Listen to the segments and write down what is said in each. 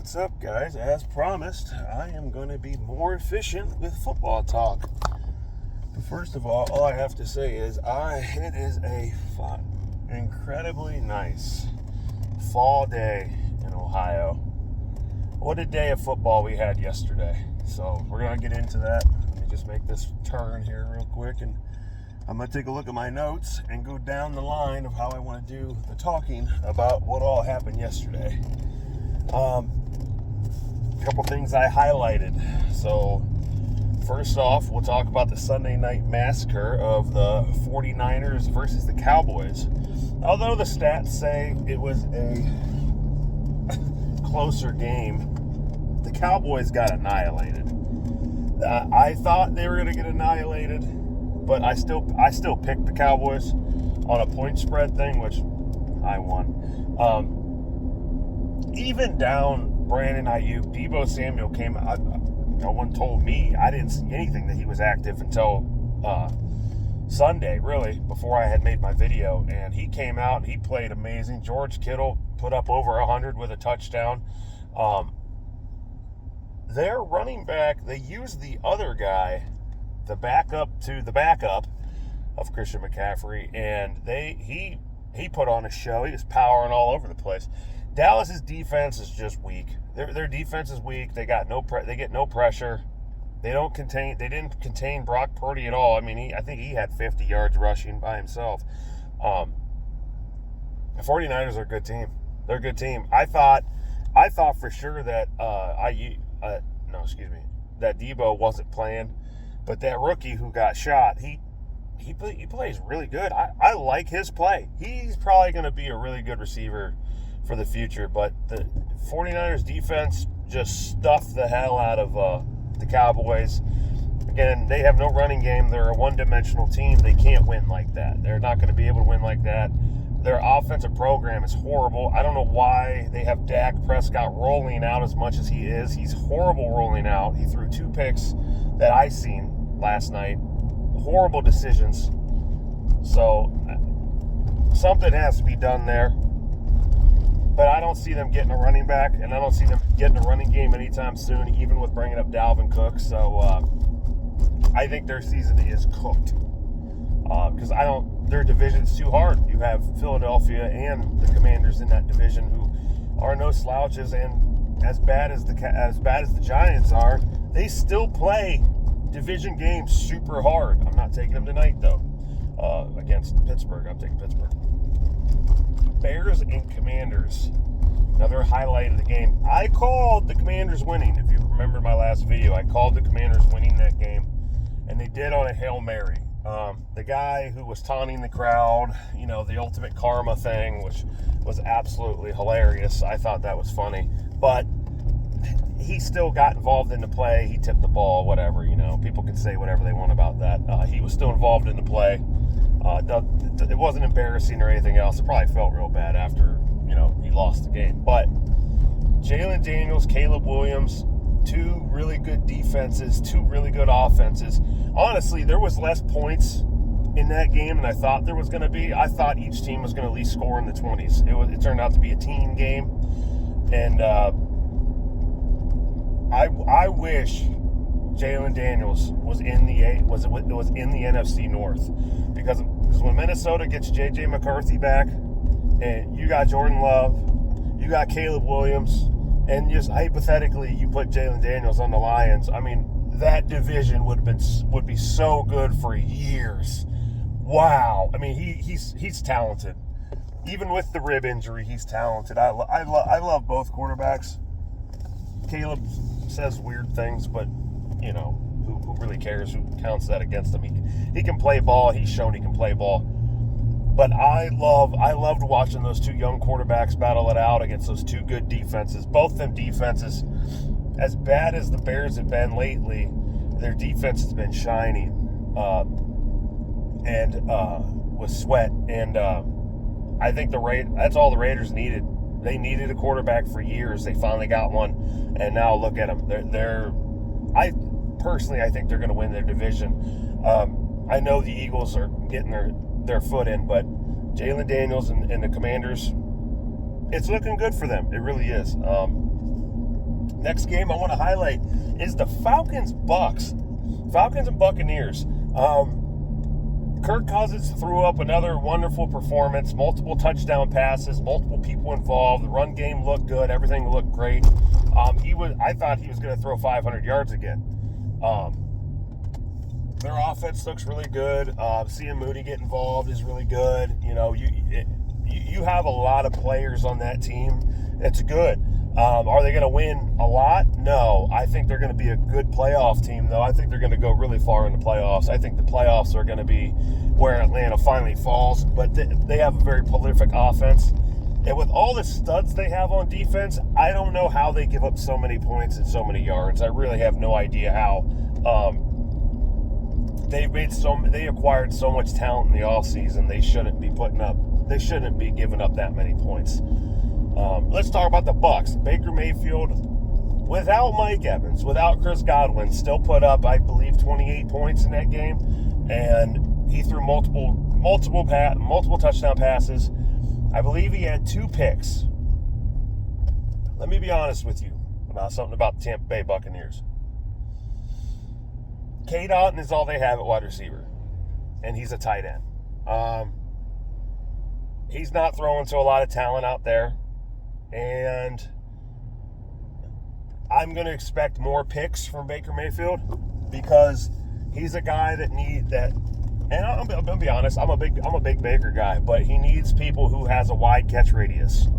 What's up, guys? As promised, I am going to be more efficient with football talk. But first of all I have to say is it is a incredibly nice fall day in Ohio. What a day of football we had yesterday. So we're going to get into that. Let me just make this turn here real quick, and I'm going to take a look at my notes and go down the line of how I want to do the talking about what all happened yesterday. A couple things I highlighted. So first off, we'll talk about the Sunday night massacre of the 49ers versus the Cowboys. Although the stats say it was a closer game, the Cowboys got annihilated. I thought they were going to get annihilated, but I still picked the Cowboys on a point spread thing, which I won. Even down Brandon Ayuk, Deebo Samuel came out. No one told me. I didn't see anything that he was active until Sunday, really, before I had made my video. And he came out and he played amazing. George Kittle put up over 100 with a touchdown. Their running back, they used the other guy, the backup to the backup of Christian McCaffrey, and he put on a show. He was powering all over the place. Dallas's defense is just weak. Their defense is weak. They get no pressure. They didn't contain Brock Purdy at all. I mean, I think he had 50 yards rushing by himself. The 49ers are a good team. They're a good team. I thought for sure that that Deebo wasn't playing, but that rookie who got shot, he plays really good. I like his play. He's probably going to be a really good receiver for the future, but the 49ers defense just stuffed the hell out of the Cowboys. Again, they have no running game. They're a one-dimensional team. They can't win like that. They're not going to be able to win like that. Their offensive program is horrible. I don't know why they have Dak Prescott rolling out as much as he is. He's horrible rolling out. He threw 2 picks that I seen last night. Horrible decisions. So something has to be done there. But I don't see them getting a running back, and I don't see them getting a running game anytime soon, even with bringing up Dalvin Cook. So I think their season is cooked. Because their division's too hard. You have Philadelphia and the Commanders in that division who are no slouches, and as bad as the Giants are, they still play division games super hard. I'm not taking them tonight though. Against Pittsburgh, I'm taking Pittsburgh. Bears and Commanders. Another highlight of the game. I called the Commanders winning. If you remember my last video, I called the Commanders winning that game, and they did on a Hail Mary. The guy who was taunting the crowd, the ultimate karma thing, which was absolutely hilarious. I thought that was funny, but he still got involved in the play. He tipped the ball, whatever. People can say whatever they want about that. He was still involved in the play. It wasn't embarrassing or anything else. It probably felt real bad after, he lost the game. But Jalen Daniels, Caleb Williams, 2 really good defenses, 2 really good offenses. Honestly, there was less points in that game than I thought there was going to be. I thought each team was going to at least score in the 20s. It turned out to be a team game. And I wish Jalen Daniels was in the NFC North, because when Minnesota gets J.J. McCarthy back, and you got Jordan Love, you got Caleb Williams, and just hypothetically you put Jalen Daniels on the Lions, I mean, that division would be so good for years. Wow. I mean, he's talented. Even with the rib injury, he's talented. I love both quarterbacks. Caleb says weird things, but who really cares? Who counts that against him? He can play ball. He's shown he can play ball. But I loved watching those 2 young quarterbacks battle it out against those 2 good defenses. Both them defenses, as bad as the Bears have been lately, their defense has been shining with Sweat. And I think that's all the Raiders needed. They needed a quarterback for years. They finally got one, and now look at them. I think they're going to win their division. I know the Eagles are getting their foot in, but Jalen Daniels and the Commanders, it's looking good for them. It really is. Next game I want to highlight is the Falcons-Bucks. Falcons and Buccaneers. Kirk Cousins threw up another wonderful performance, multiple touchdown passes, multiple people involved. The run game looked good. Everything looked great. I thought he was going to throw 500 yards again. Their offense looks really good. Seeing Moody get involved is really good. You know, you have a lot of players on that team. It's good. Are they going to win a lot? No. I think they're going to be a good playoff team, though. I think they're going to go really far in the playoffs. I think the playoffs are going to be where Atlanta finally falls. But they have a very prolific offense. And with all the studs they have on defense, I don't know how they give up so many points and so many yards. I really have no idea how. They acquired so much talent in the offseason. They shouldn't be giving up that many points. Let's talk about the Bucks. Baker Mayfield, without Mike Evans, without Chris Godwin, still put up, I believe, 28 points in that game, and he threw multiple touchdown passes. I believe he had 2 picks. Let me be honest with you about something about the Tampa Bay Buccaneers. K. Dotton is all they have at wide receiver, and he's a tight end. He's not throwing to a lot of talent out there, and I'm going to expect more picks from Baker Mayfield because he's a guy that and I'm going to be honest, I'm a big Baker guy, but he needs people who has a wide catch radius.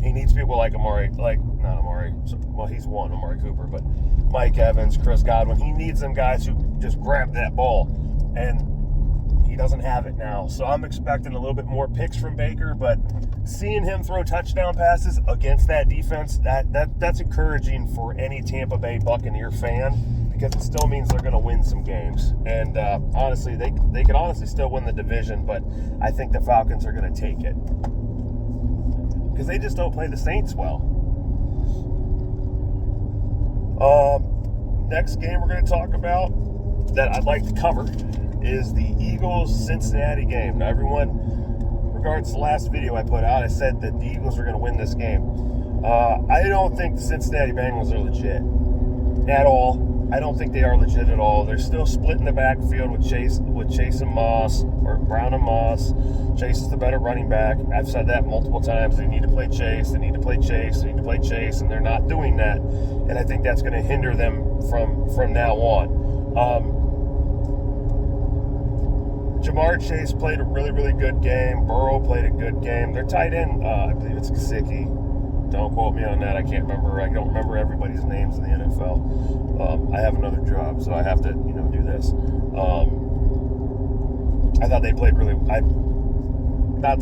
He needs people like Amari Cooper, but Mike Evans, Chris Godwin. He needs them guys who just grab that ball, and he doesn't have it now. So I'm expecting a little bit more picks from Baker, but seeing him throw touchdown passes against that defense, that's encouraging for any Tampa Bay Buccaneer fan, because it still means they're going to win some games. And honestly, they could honestly still win the division, but I think the Falcons are going to take it because they just don't play the Saints well. Next game we're going to talk about that I'd like to cover is the Eagles-Cincinnati game. Now, everyone, regards to the last video I put out, I said that the Eagles are going to win this game. I don't think the Cincinnati Bengals are legit at all. I don't think they are legit at all. They're still splitting the backfield with Chase and Moss, or Brown and Moss. Chase is the better running back. I've said that multiple times. They need to play Chase. They need to play Chase. They need to play Chase, and they're not doing that. And I think that's going to hinder them from now on. Jamar Chase played a really, really good game. Burrow played a good game. Their tight end, I believe it's Gesicki. Don't quote me on that. I can't remember. I don't remember everybody's names in the NFL. I have another job, so I have to, do this. I thought they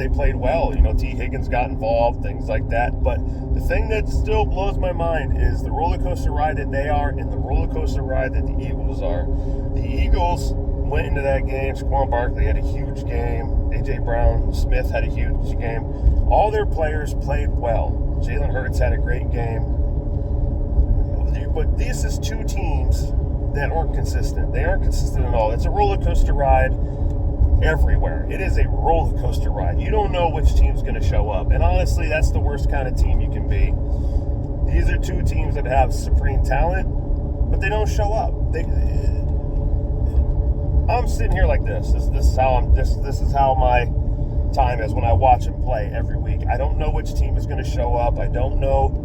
played well. T. Higgins got involved, things like that. But the thing that still blows my mind is the roller coaster ride that they are and the roller coaster ride that the Eagles are. The Eagles went into that game. Saquon Barkley had a huge game. A.J. Brown-Smith had a huge game. All their players played well. Jalen Hurts had a great game. But this is 2 teams that aren't consistent. They aren't consistent at all. It's a roller coaster ride everywhere. It is a roller coaster ride. You don't know which team's going to show up. And honestly, that's the worst kind of team you can be. These are 2 teams that have supreme talent, but they don't show up. I'm sitting here like this. This is how my time is when I watch them play every week. I don't know which team is going to show up. I don't know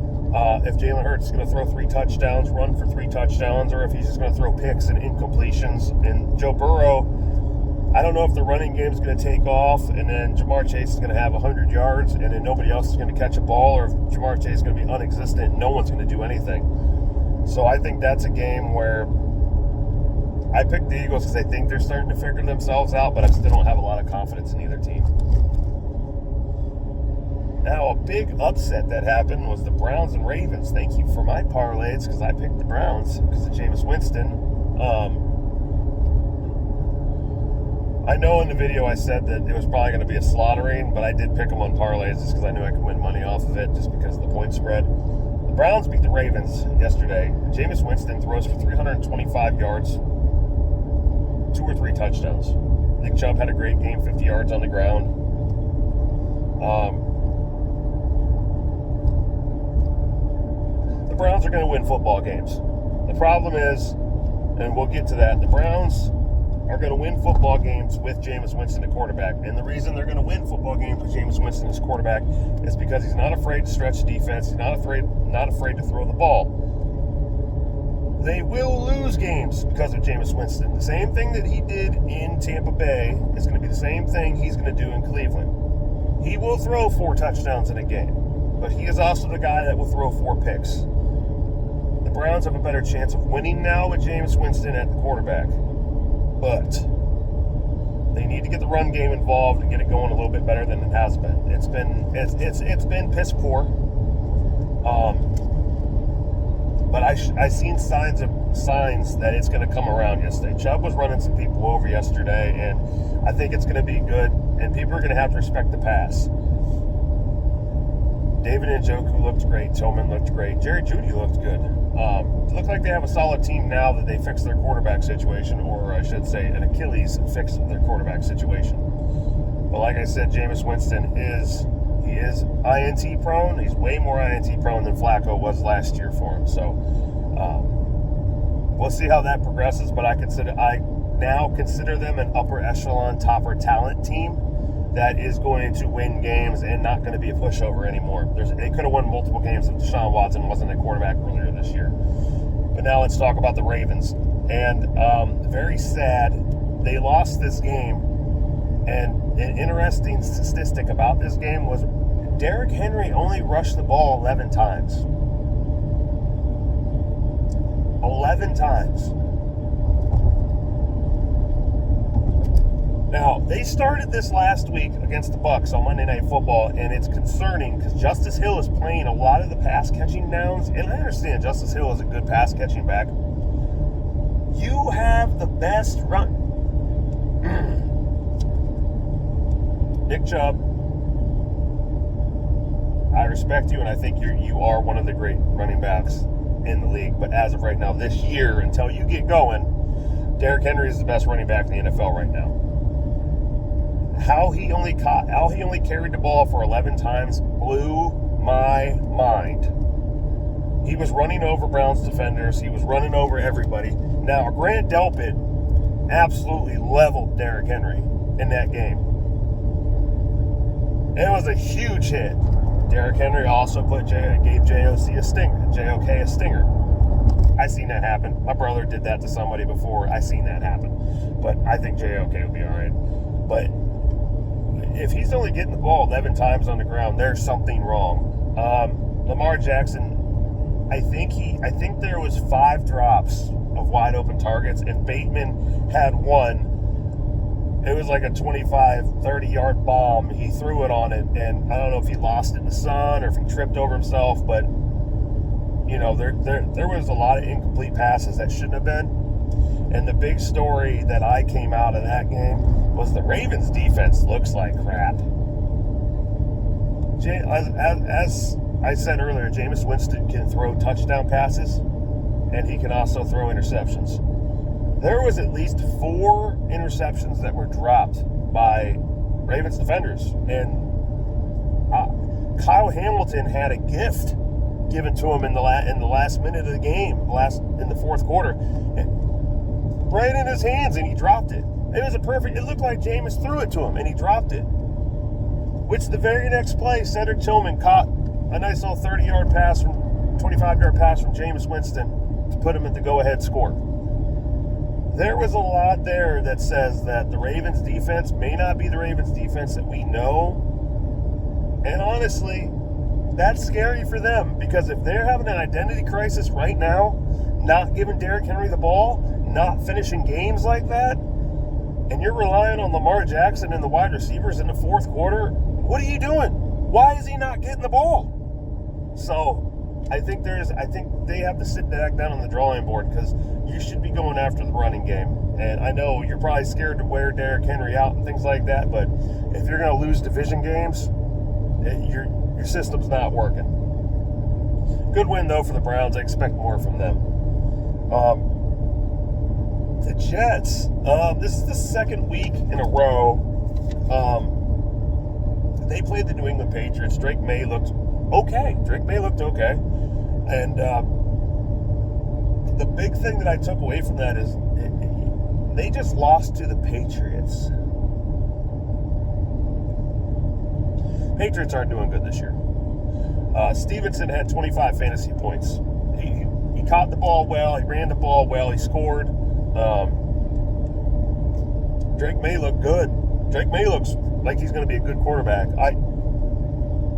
if Jalen Hurts is going to throw 3 touchdowns, run for 3 touchdowns, or if he's just going to throw picks and incompletions. And Joe Burrow, I don't know if the running game is going to take off, and then Jamar Chase is going to have 100 yards, and then nobody else is going to catch a ball, or if Jamar Chase is going to be non-existent and no one's going to do anything. So I think that's a game where I picked the Eagles because I think they're starting to figure themselves out, but I still don't have a lot of confidence in either team. Now, a big upset that happened was the Browns and Ravens. Thank you for my parlays, because I picked the Browns because of Jameis Winston. I know in the video I said that it was probably going to be a slaughtering, but I did pick them on parlays just because I knew I could win money off of it just because of the point spread. The Browns beat the Ravens yesterday. Jameis Winston throws for 325 yards, 2 or 3 touchdowns. Nick Chubb had a great game, 50 yards on the ground. the Browns are going to win football games. The problem is, and we'll get to that, the Browns are going to win football games with Jameis Winston at quarterback. And the reason they're going to win football games with Jameis Winston as quarterback is because he's not afraid to stretch the defense. He's not afraid to throw the ball. They will lose games because of Jameis Winston. The same thing that he did in Tampa Bay is going to be the same thing he's going to do in Cleveland. He will throw 4 touchdowns in a game, but he is also the guy that will throw 4 picks. The Browns have a better chance of winning now with Jameis Winston at the quarterback, but they need to get the run game involved and get it going a little bit better than it has been. It's been piss poor. But I seen signs that it's going to come around yesterday. Chubb was running some people over yesterday, and I think it's going to be good, and people are going to have to respect the pass. David Njoku looked great. Tillman looked great. Jerry Jeudy looked good. It looked like they have a solid team now that they fixed their quarterback situation, or I should say an Achilles fixed their quarterback situation. But like I said, Jameis Winston is INT prone. He's way more INT prone than Flacco was last year for him. So we'll see how that progresses. But I now consider them an upper echelon, topper talent team that is going to win games and not going to be a pushover anymore. They could have won multiple games if Deshaun Watson wasn't a quarterback earlier this year. But now let's talk about the Ravens. And very sad, they lost this game. And an interesting statistic about this game was Derrick Henry only rushed the ball 11 times. 11 times. Now, they started this last week against the Bucs on Monday Night Football, and it's concerning because Justice Hill is playing a lot of the pass-catching downs, and I understand Justice Hill is a good pass-catching back. You have the best run. Nick Chubb, I respect you, and I think you are one of the great running backs in the league. But as of right now, this year, until you get going, Derrick Henry is the best running back in the NFL right now. How he only carried the ball for 11 times blew my mind. He was running over Browns defenders. He was running over everybody. Now, Grant Delpit absolutely leveled Derrick Henry in that game. It was a huge hit. Derrick Henry also gave JOK a stinger. I seen that happen. My brother did that to somebody before. I seen that happen. But I think JOK will be all right. But if he's only getting the ball 11 times on the ground, there's something wrong. Lamar Jackson, I think there was 5 drops of wide open targets, and Bateman had one. It was like a 25, 30-yard bomb. He threw it on it, and I don't know if he lost it in the sun or if he tripped over himself, but, you know, there was a lot of incomplete passes that shouldn't have been. And the big story that I came out of that game was the Ravens' defense looks like crap. As I said earlier, Jameis Winston can throw touchdown passes, and he can also throw interceptions. There was at least 4 interceptions that were dropped by Ravens defenders. And Kyle Hamilton had a gift given to him in the last minute of the game, in the fourth quarter. Right in his hands, and he dropped it. It looked like Jameis threw it to him, and he dropped it. Which the very next play, Cedric Tillman caught a nice little 25-yard pass from Jameis Winston to put him at the go-ahead score. There was a lot there that says that the Ravens defense may not be the Ravens defense that we know. And honestly, that's scary for them, because if they're having an identity crisis right now, not giving Derrick Henry the ball, not finishing games like that, and you're relying on Lamar Jackson and the wide receivers in the fourth quarter, what are you doing? Why is he not getting the ball? So I think they have to sit back down on the drawing board, because you should be going after the running game. And I know you're probably scared to wear Derrick Henry out and things like that, but if you're going to lose division games, your system's not working. Good win, though, for the Browns. I expect more from them. The Jets, this is the second week in a row. They played the New England Patriots. Drake May looked okay. And the big thing that I took away from that is they just lost to the Patriots. Patriots aren't doing good this year. Stevenson had 25 fantasy points. He caught the ball well. He ran the ball well. He scored. Drake May looked good. Drake May looks like he's going to be a good quarterback.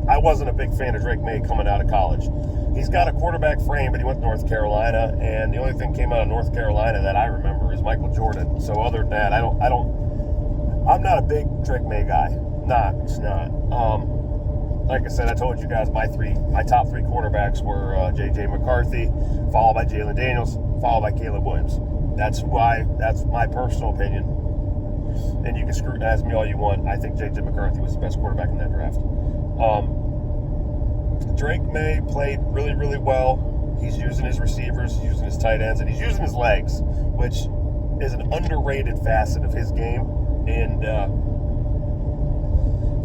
I wasn't a big fan of Drake May coming out of college. He's got a quarterback frame, but he went to North Carolina, and the only thing came out of North Carolina that I remember is Michael Jordan. So other than that, I'm not a big Drake May guy. It's not. Like I said, I told you guys my top three quarterbacks were J.J. McCarthy, followed by Jalen Daniels, followed by Caleb Williams. That's my personal opinion. And you can scrutinize me all you want. I think J.J. McCarthy was the best quarterback in that draft. Drake May played really, really well. He's using his receivers, he's using his tight ends, and he's using his legs, which is an underrated facet of his game. And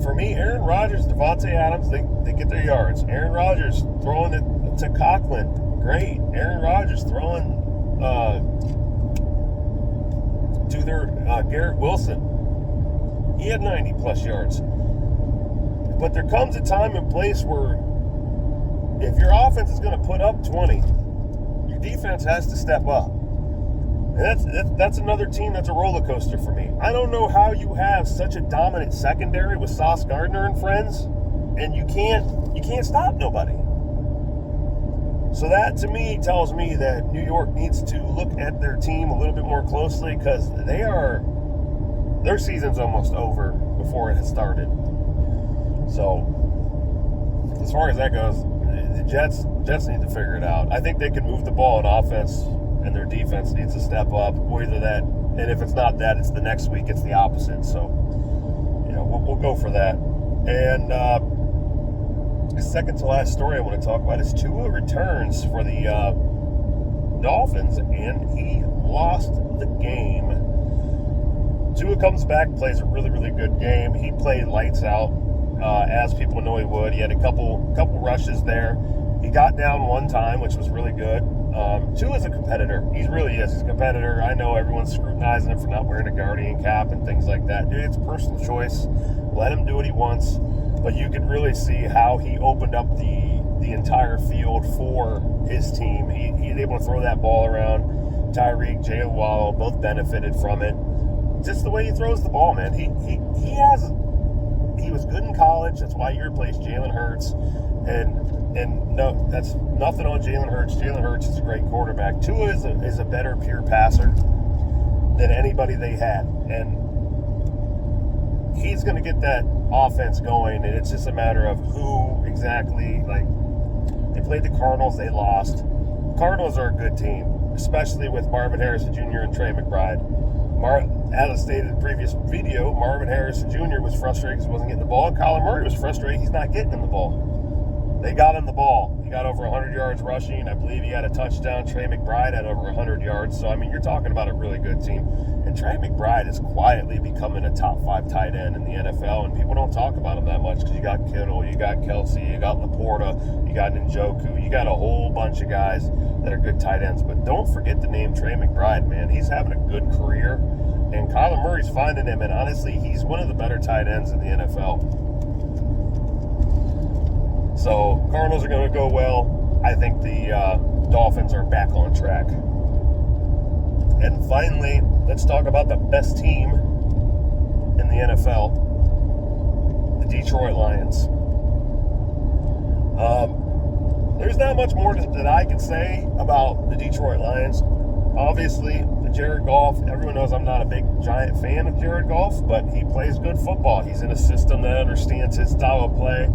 for me, Aaron Rodgers, Devontae Adams, they get their yards. Aaron Rodgers throwing it to Coughlin, great. Aaron Rodgers throwing to their Garrett Wilson. He had 90-plus yards. But there comes a time and place where if your offense is going to put up 20, your defense has to step up. And that's another team that's a roller coaster for me. I don't know how you have such a dominant secondary with Sauce Gardner and friends, and you can't stop nobody. So that to me tells me that New York needs to look at their team a little bit more closely, because their season's almost over before it has started. So as far as that goes, the Jets need to figure it out. I think they can move the ball on offense, and their defense needs to step up. Or either that, and if it's not that, it's the next week, it's the opposite. So, we'll go for that. And the second to last story I want to talk about is Tua returns for the Dolphins, and he lost the game. Tua comes back, plays a really, really good game. He played lights out, as people know he would. He had a couple rushes there. He got down one time, which was really good. Tua's a competitor. He really is. He's a competitor. I know everyone's scrutinizing him for not wearing a Guardian cap and things like that. Dude, it's personal choice. Let him do what he wants. But you can really see how he opened up the entire field for his team. He's able to throw that ball around. Tyreek, Jalen Waddle both benefited from it. Just the way he throws the ball, man. He was good in college. That's why he replaced Jalen Hurts. And no, that's nothing on Jalen Hurts. Jalen Hurts is a great quarterback. Tua is a better pure passer than anybody they had. And he's going to get that offense going, and it's just a matter of who exactly. Like, they played the Cardinals, they lost. Cardinals are a good team, especially with Marvin Harrison Jr. and Trey McBride. As I stated in the previous video, Marvin Harrison Jr. was frustrated because he wasn't getting the ball, and Kyler Murray was frustrated he's not getting him the ball. They got him the ball. He got over 100 yards rushing. I believe he had a touchdown. Trey McBride had over 100 yards. So, you're talking about a really good team. And Trey McBride is quietly becoming a top 5 tight end in the NFL, and people don't talk about him that much because you got Kittle, you got Kelsey, you got Laporta, you got Njoku, you got a whole bunch of guys that are good tight ends. But don't forget the name Trey McBride, man. He's having a good career, and Kyler Murray's finding him, and honestly, he's one of the better tight ends in the NFL. So, Cardinals are going to go well. I think the Dolphins are back on track. And finally, let's talk about the best team in the NFL, the Detroit Lions. There's not much more that I can say about the Detroit Lions. Obviously, Jared Goff, everyone knows I'm not a big, giant fan of Jared Goff, but he plays good football. He's in a system that understands his style of play.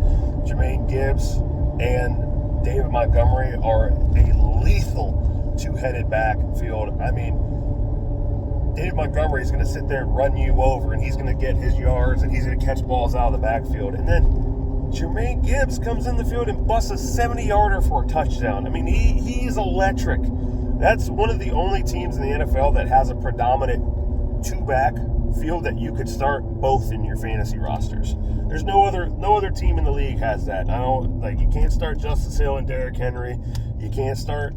Jermaine Gibbs and David Montgomery are a lethal two-headed backfield. David Montgomery is going to sit there and run you over, and he's going to get his yards, and he's going to catch balls out of the backfield. And then Jermaine Gibbs comes in the field and busts a 70-yarder for a touchdown. He's electric. That's one of the only teams in the NFL that has a predominant two-back backfield that you could start both in your fantasy rosters. There's no other team in the league has that. I don't like you can't start Justice Hill and Derrick Henry. You can't start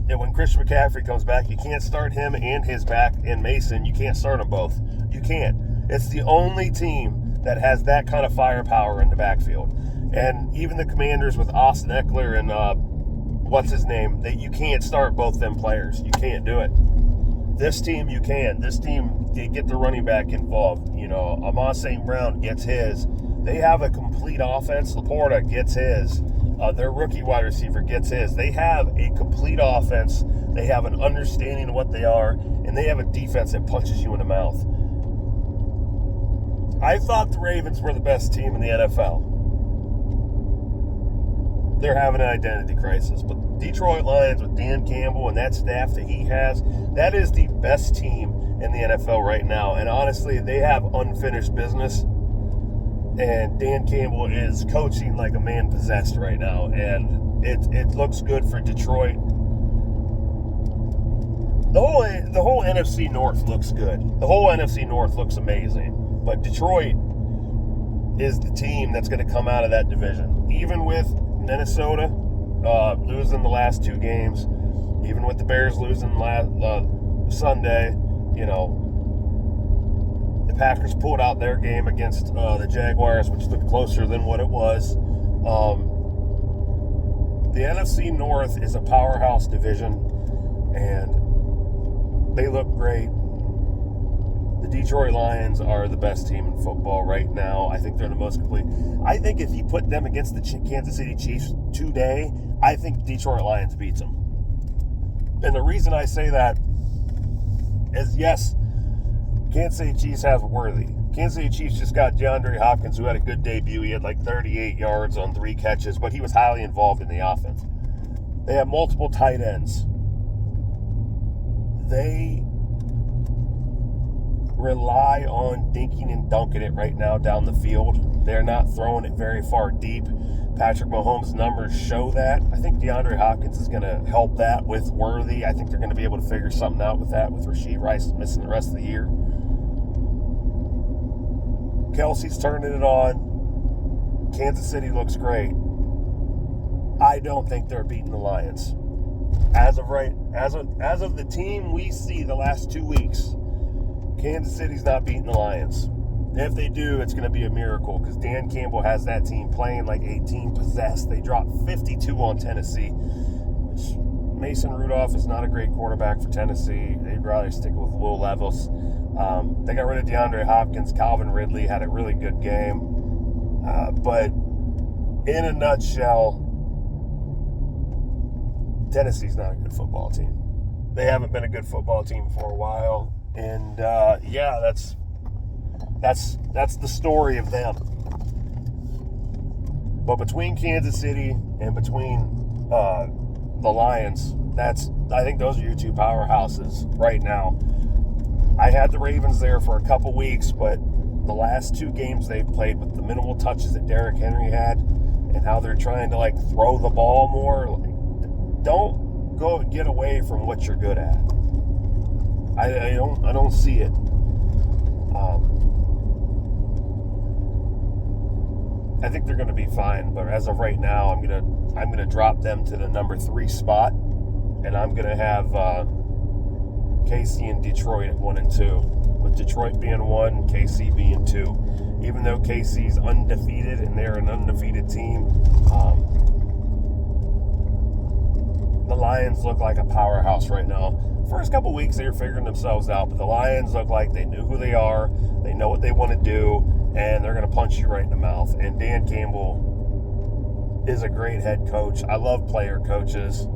and when Christian McCaffrey comes back, you can't start him and his back and Mason. You can't start them both. You can't. It's the only team that has that kind of firepower in the backfield. And even the Commanders with Austin Eckler and what's his name, that you can't start both them players. You can't do it. This team, you can. This team, they get the running back involved. You know, Amon St. Brown gets his. They have a complete offense. Laporta gets his. Their rookie wide receiver gets his. They have a complete offense. They have an understanding of what they are, and they have a defense that punches you in the mouth. I thought the Ravens were the best team in the NFL. They're having an identity crisis. But Detroit Lions with Dan Campbell and that staff that he has, that is the best team in the NFL right now. And honestly, they have unfinished business. And Dan Campbell is coaching like a man possessed right now. And it looks good for Detroit. The whole NFC North looks good. The whole NFC North looks amazing. But Detroit is the team that's going to come out of that division. Even with Minnesota losing the last two games, even with the Bears losing last Sunday, you know, the Packers pulled out their game against the Jaguars, which looked closer than what it was. The NFC North is a powerhouse division, and they look great. The Detroit Lions are the best team in football right now. I think they're the most complete. I think if you put them against the Kansas City Chiefs today, I think Detroit Lions beats them. And the reason I say that is, yes, Kansas City Chiefs have Worthy. Kansas City Chiefs just got DeAndre Hopkins, who had a good debut. He had like 38 yards on 3 catches, but he was highly involved in the offense. They have multiple tight ends. They rely on dinking and dunking it right now down the field. They're not throwing it very far deep. Patrick Mahomes' numbers show that. I think DeAndre Hopkins is going to help that with Worthy. I think they're going to be able to figure something out with that, with Rashee Rice missing the rest of the year. Kelsey's turning it on. Kansas City looks great. I don't think they're beating the Lions. As of the team we see the last 2 weeks, Kansas City's not beating the Lions. If they do, it's going to be a miracle because Dan Campbell has that team playing like a team possessed. They dropped 52 on Tennessee, which Mason Rudolph is not a great quarterback for Tennessee. They'd rather stick with Will Levis. They got rid of DeAndre Hopkins. Calvin Ridley had a really good game. But in a nutshell, Tennessee's not a good football team. They haven't been a good football team for a while. And, yeah, that's the story of them. But between Kansas City and between the Lions, I think those are your two powerhouses right now. I had the Ravens there for a couple weeks, but the last 2 games they've played with the minimal touches that Derrick Henry had and how they're trying to, like, throw the ball more, like, don't go get away from what you're good at. I don't see it. I think they're going to be fine, but as of right now, I'm gonna drop them to the number 3 spot, and I'm gonna have KC and Detroit at 1 and 2, with Detroit being 1, KC being 2. Even though KC's undefeated and they're an undefeated team, the Lions look like a powerhouse right now. First couple weeks they were figuring themselves out, but the Lions look like they knew who they are, they know what they want to do, and they're going to punch you right in the mouth. And Dan Campbell is a great head coach. I love player coaches.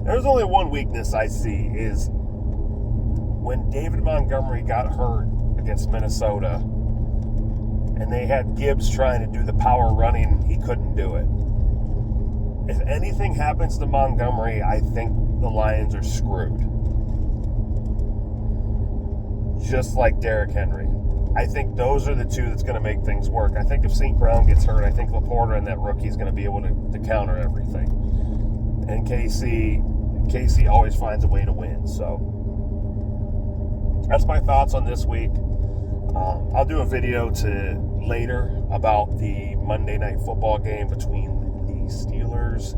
There's only one weakness I see is when David Montgomery got hurt against Minnesota and they had Gibbs trying to do the power running, he couldn't do it. If anything happens to Montgomery, I think the Lions are screwed. Just like Derrick Henry. I think those are the two that's going to make things work. I think if St. Brown gets hurt, I think Laporta and that rookie is going to be able to counter everything. And KC always finds a way to win. So that's my thoughts on this week. I'll do a video later about the Monday Night Football game between the Steelers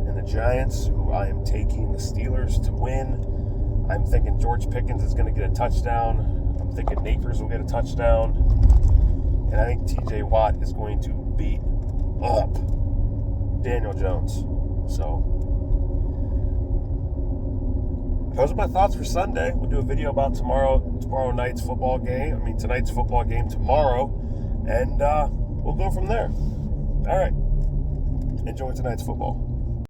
and the Giants, who I am taking the Steelers to win. I'm thinking George Pickens is going to get a touchdown. I'm thinking Neighbors will get a touchdown. And I think TJ Watt is going to beat up Daniel Jones. So those are my thoughts for Sunday. We'll do a video about tomorrow night's football game. Tonight's football game tomorrow. And we'll go from there. All right. Enjoy tonight's football.